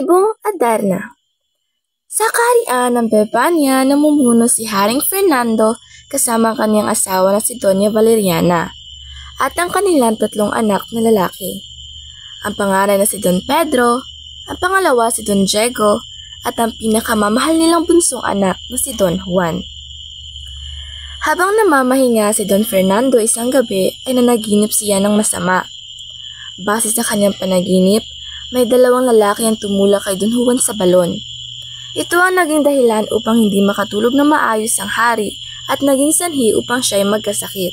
Ibong Adarna. Sa kaharian ng Bebania, namumuno si Haring Fernando kasama ang kanyang asawa na si Doña Valeriana at ang kanilang 3 anak na lalaki. Ang panganay na si Don Pedro, ang pangalawa si Don Diego at ang pinakamamahal nilang bunsong anak na si Don Juan. Habang namamahinga si Don Fernando isang gabi ay nanaginip siya ng masama. Base sa kanyang panaginip, may 2 lalaki ang tumulak kay Don Juan sa balon. Ito ang naging dahilan upang hindi makatulog na maayos ang hari at naging sanhi upang siya ay magkasakit.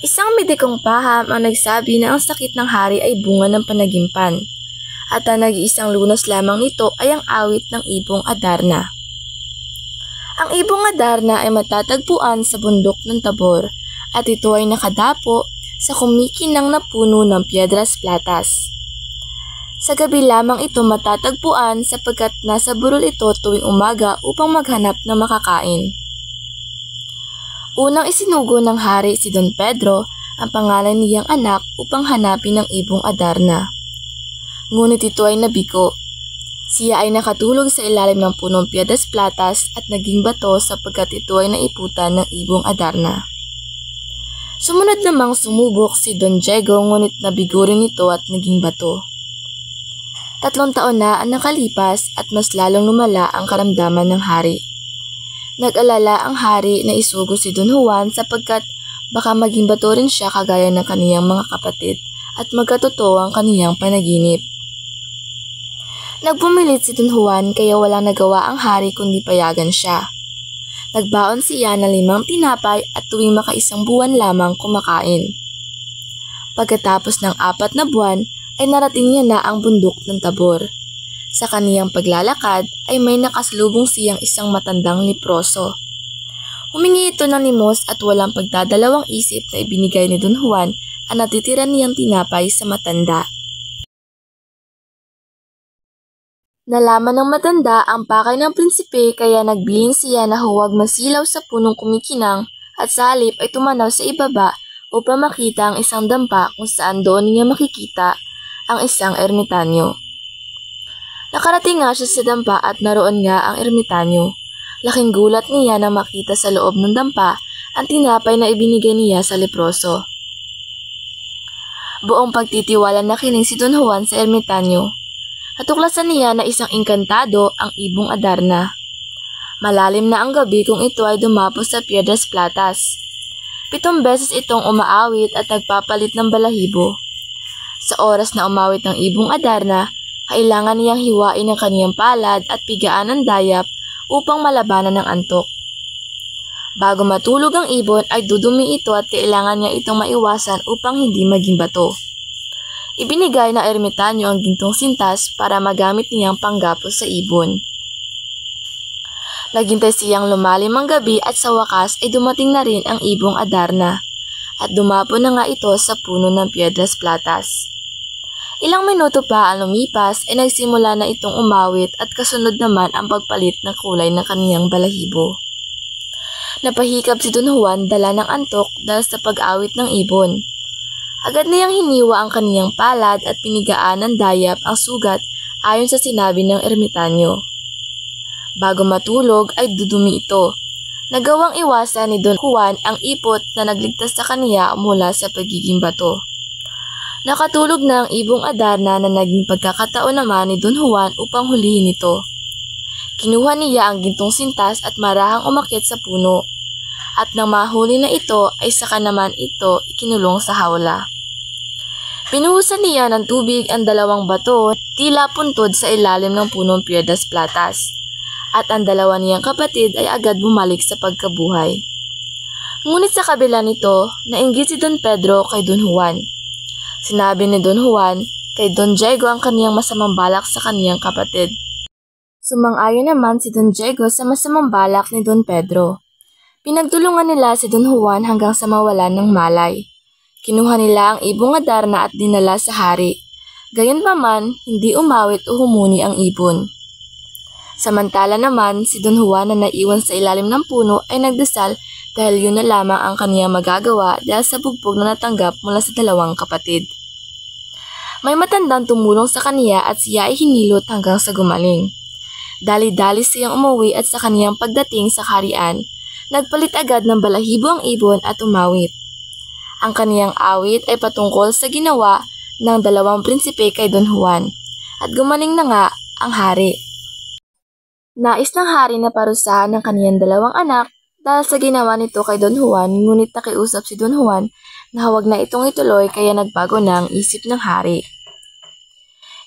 Isang medikong paham ang nagsabi na ang sakit ng hari ay bunga ng panagimpan at ang nag-iisang lunas lamang nito ay ang awit ng Ibong Adarna. Ang Ibong Adarna ay matatagpuan sa bundok ng Tabor at ito ay nakadapo sa kumikinang na puno ng Piedras Platas. Sa gabi lamang ito matatagpuan sapagkat nasa burol ito tuwing umaga upang maghanap ng makakain. Unang isinugo ng hari si Don Pedro, ang pangalan niyang anak, upang hanapin ang Ibong Adarna. Ngunit ito ay nabigo. Siya ay nakatulog sa ilalim ng punong Piedras Platas at naging bato sapagkat ito ay naiputan ng Ibong Adarna. Sumunod namang sumubok si Don Diego ngunit nabigo rin ito at naging bato. 3 taon na ang nakalipas at mas lalong lumala ang karamdaman ng hari. Nag-alala ang hari na isugo si Don Juan sapagkat baka maging bato rin siya kagaya ng kaniyang mga kapatid at magkatotoo ang kaniyang panaginip. Nagpumilit si Don Juan kaya walang nagawa ang hari kundi payagan siya. Nagbaon siya ng 5 tinapay at tuwing maka1 buwan lamang kumakain. Pagkatapos ng 4 na buwan, ay narating niya na ang bundok ng Tabor. Sa kaniyang paglalakad ay may nakasalubong siyang isang matandang leproso. Humingi ito ng limos at walang pagdadalawang isip na ibinigay ni Don Juan ang natitira niyang tinapay sa matanda. Nalaman ng matanda ang pakay ng prinsipe kaya nagbilin siya na huwag masilaw sa punong kumikinang at sa halip ay tumanaw sa ibaba upang makita ang isang dampa kung saan doon niya makikita ang isang ermitanyo. Nakarating nga siya sa dampa at naroon nga ang ermitanyo. Laking gulat niya na makita sa loob ng dampa ang tinapay na ibinigay niya sa leproso. Buong pagtitiwala na kinig si Don Juan sa ermitanyo. Natuklasan niya na isang engkantado ang Ibong Adarna. Malalim na ang gabi kung ito ay dumapo sa Piedras Platas. 7 beses itong umaawit at nagpapalit ng balahibo. Sa oras na umawit ng Ibong Adarna, kailangan niyang hiwain ang kaniyang palad at pigaan ng dayap upang malabanan ng antok. Bago matulog ang ibon ay dudumi ito at kailangan niya itong maiwasan upang hindi maging bato. Ibinigay na ermitanyo ang gintong sintas para magamit niyang panggapos sa ibon. Naghintay siyang lumalim ang gabi at sa wakas ay dumating na rin ang Ibong Adarna at dumapo na nga ito sa puno ng Piedras Platas. Ilang minuto pa ang lumipas ay nagsimula na itong umawit at kasunod naman ang pagpalit ng kulay ng kaniyang balahibo. Napahikap si Don Juan dala ng antok dahil sa pag-awit ng ibon. Agad niyang hiniwa ang kaniyang palad at pinigaan ng dayap ang sugat ayon sa sinabi ng ermitanyo. Bago matulog ay dudumi ito. Nagawang iwasan ni Don Juan ang ipot na nagligtas sa kaniya mula sa pagiging bato. Nakatulog na ang Ibong Adarna na naging pagkakataon naman ni Don Juan upang hulihin ito. Kinuha niya ang gintong sintas at marahang umakyat sa puno. At nang mahuli na ito ay saka naman ito ikinulong sa hawla. Pinuhusan niya ng tubig ang 2 bato tila puntod sa ilalim ng punong Piedras Platas. At ang 2 niyang kapatid ay agad bumalik sa pagkabuhay. Ngunit sa kabila nito, nainggit si Don Pedro kay Don Juan. Sinabi ni Don Juan kay Don Diego ang kaniyang masamang balak sa kaniyang kapatid. Sumang-ayon naman si Don Diego sa masamang balak ni Don Pedro. Pinagtulungan nila si Don Juan hanggang sa mawalan ng malay. Kinuha nila ang Ibong Adarna at dinala sa hari. Gayunpaman, hindi umawit o humuni ang ibon. Samantala naman, si Don Juan na naiwan sa ilalim ng puno ay nagdasal dahil yun na lamang ang kaniyang magagawa dahil sa bugbog na natanggap mula sa 2 kapatid. May matandang tumulong sa kaniya at siya ay hinilot hanggang sa gumaling. Dali-dali siyang umuwi at sa kaniyang pagdating sa kaharian, nagpalit agad ng balahibo ang ibon at umawit. Ang kaniyang awit ay patungkol sa ginawa ng dalawang prinsipe kay Don Juan at gumaling na nga ang hari. Nais ng hari na parusahan ng kaniyang dalawang anak dahil sa ginawa nito kay Don Juan, ngunit nakiusap si Don Juan na huwag na itong ituloy kaya nagbago na ang isip ng hari.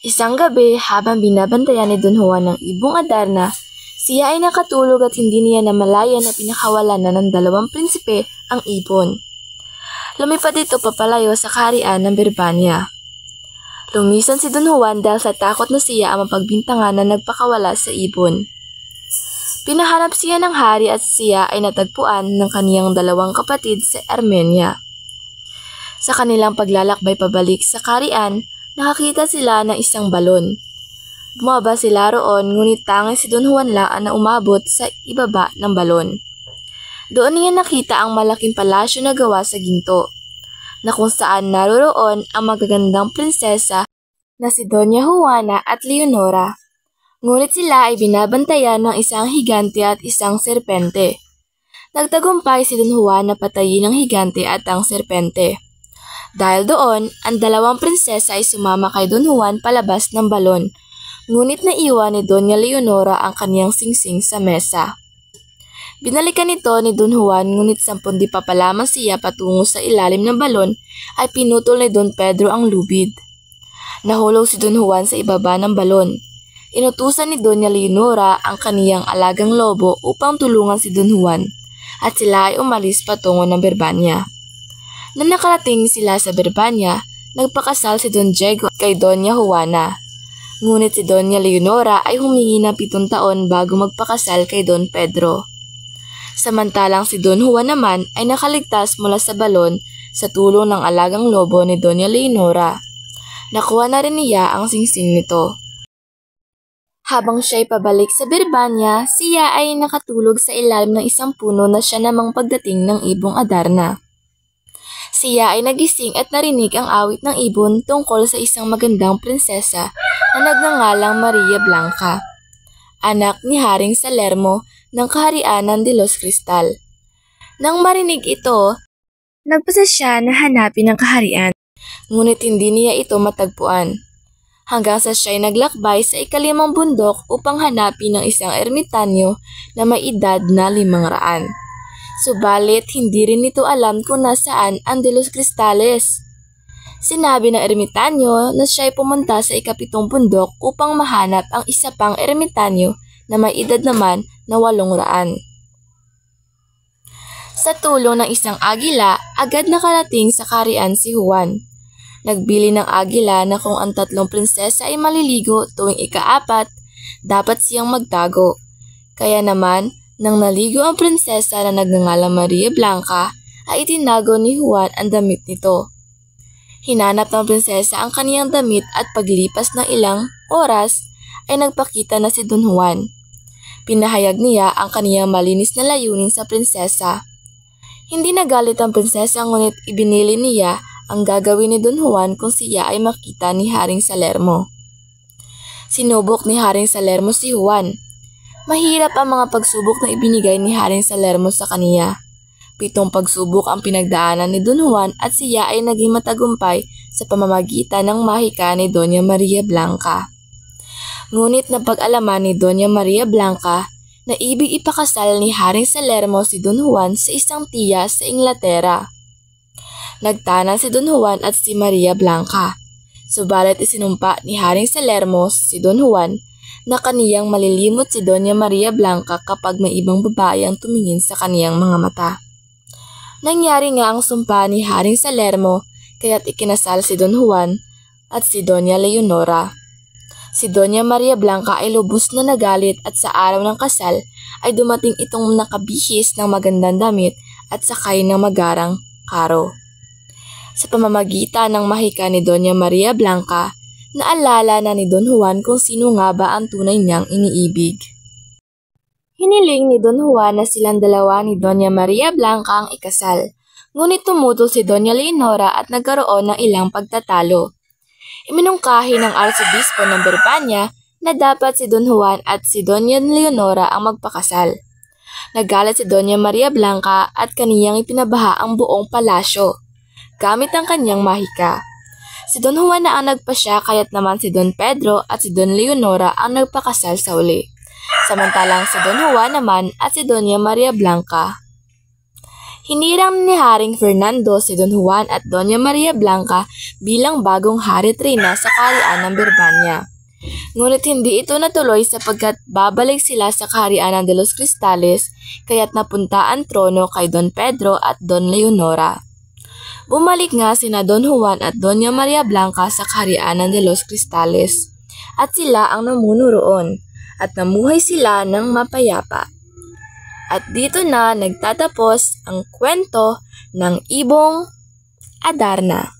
Isang gabi habang binabantayan ni Don Juan ng ibong Adarna, siya ay nakatulog at hindi niya namalayan na pinakawalan na ng dalawang prinsipe ang ibon. Lumipad ito papalayo sa kaharian ng Birbania. Lumisan si Don Juan dahil sa takot na siya ang mapagbintangan na nagpakawala sa ibon. Pinahanap siya ng hari at siya ay natagpuan ng kaniyang dalawang kapatid sa Armenia. Sa kanilang paglalakbay pabalik sa kaharian, nakakita sila ng isang balon. Bumaba sila roon ngunit tanging si Don Juan lang na umabot sa ibaba ng balon. Doon niya nakita ang malaking palasyo na gawa sa ginto, na kung saan naroroon ang magagandang prinsesa na si Doña Juana at Leonora. Ngunit sila ay binabantayan ng isang higante at isang serpente. Nagtagumpay si Don Juan na patayin ang higante at ang serpente. Dahil doon, ang dalawang prinsesa ay sumama kay Don Juan palabas ng balon, ngunit naiwan ni Doña Leonora ang kaniyang singsing sa mesa. Binalikan ito ni Don Juan ngunit 10 di pa lamang siya patungo sa ilalim ng balon ay pinutol ni Don Pedro ang lubid. Nahulog si Don Juan sa ibaba ng balon. Inutusan ni Doña Leonora ang kaniyang alagang lobo upang tulungan si Don Juan at sila ay umalis patungo ng Birbania. Nang nakarating sila sa Birbania, nagpakasal si Don Diego kay Doña Juana. Ngunit si Doña Leonora ay humingi ng 7 taon bago magpakasal kay Don Pedro. Samantalang si Don Juan naman ay nakaligtas mula sa balon sa tulong ng alagang lobo ni Doña Leonora. Nakuha na rin niya ang singsing nito. Habang siya'y pabalik sa Birbania, siya ay nakatulog sa ilalim ng isang puno na siya namang pagdating ng ibong Adarna. Siya ay nagising at narinig ang awit ng ibon tungkol sa isang magandang prinsesa na nagngangalang Maria Blanca, anak ni Haring Salermo ng kaharian de los Cristal. Nang marinig ito, nagpasa siya na hanapin ang kaharian, ngunit hindi niya ito matagpuan. Hanggang sa siya'y naglakbay sa ika-5 bundok upang hanapin ang isang ermitanyo na may edad na 500. Subalit, hindi rin nito alam kung nasaan ang De los Cristales. Sinabi ng ermitanyo na siya'y pumunta sa ika-7 bundok upang mahanap ang isa pang ermitanyo na may edad naman na 800. Sa tulong ng isang agila, agad nakarating sa kaharian si Juan. Nagbili ng agila na kung ang 3 prinsesa ay maliligo tuwing ika-4, dapat siyang magtago. Kaya naman, nang naligo ang prinsesa na nagngangalang Maria Blanca, ay itinago ni Juan ang damit nito. Hinanap ng prinsesa ang kaniyang damit at paglipas ng ilang oras ay nagpakita na si Don Juan. Pinahayag niya ang kaniyang malinis na layunin sa prinsesa. Hindi nagalit ang prinsesa ngunit ibinili niya ang gagawin ni Don Juan kung siya ay makita ni Haring Salermo. Sinubok ni Haring Salermo si Juan. Mahirap ang mga pagsubok na ibinigay ni Haring Salermo sa kaniya. 7 pagsubok ang pinagdaanan ni Don Juan at siya ay naging matagumpay sa pamamagitan ng mahika ni Doña Maria Blanca. Ngunit napag-alaman ni Doña Maria Blanca na ibig ipakasal ni Haring Salermo si Don Juan sa isang tiya sa Inglaterra. Nagtanan si Don Juan at si Maria Blanca. Subalit isinumpa ni Haring Salermo si Don Juan na kaniyang malilimot si Doña Maria Blanca kapag may ibang babae ang tumingin sa kaniyang mga mata. Nangyari nga ang sumpa ni Haring Salermo kaya't ikinasal si Don Juan at si Doña Leonora. Si Doña Maria Blanca ay lubos na nagalit at sa araw ng kasal ay dumating itong nakabihis ng magandang damit at sakay ng magarang karo. Sa pamamagitan ng mahika ni Doña Maria Blanca, naalala na ni Don Juan kung sino nga ba ang tunay niyang iniibig. Hiniling ni Don Juan na silang dalawa ni Doña Maria Blanca ang ikasal, ngunit tumutol si Doña Leonora at nagkaroon ng ilang pagtatalo. Iminungkahi ng Arsobispo ng Berbanya na dapat si Don Juan at si Doña Leonora ang magpakasal. Nagalit si Doña Maria Blanca at kaniyang ipinabaha ang buong palasyo, gamit ang kanyang mahika. Si Don Juan na ang nagpasya kaya't naman si Don Pedro at si Don Leonora ang nagpakasal sa uli. Samantalang si Don Juan naman at si Doña Maria Blanca. Hinirang ni Haring Fernando si Don Juan at Doña Maria Blanca bilang bagong hari at reyna sa kaharian ng Berbanya. Ngunit hindi ito natuloy sapagkat babalik sila sa kaharian ng De los Cristales kaya't napunta ang trono kay Don Pedro at Don Leonora. Bumalik nga sina Don Juan at Doña Maria Blanca sa kaharian ng De los Cristales at sila ang namuno roon at namuhay sila ng mapayapa. At dito na nagtatapos ang kwento ng Ibong Adarna.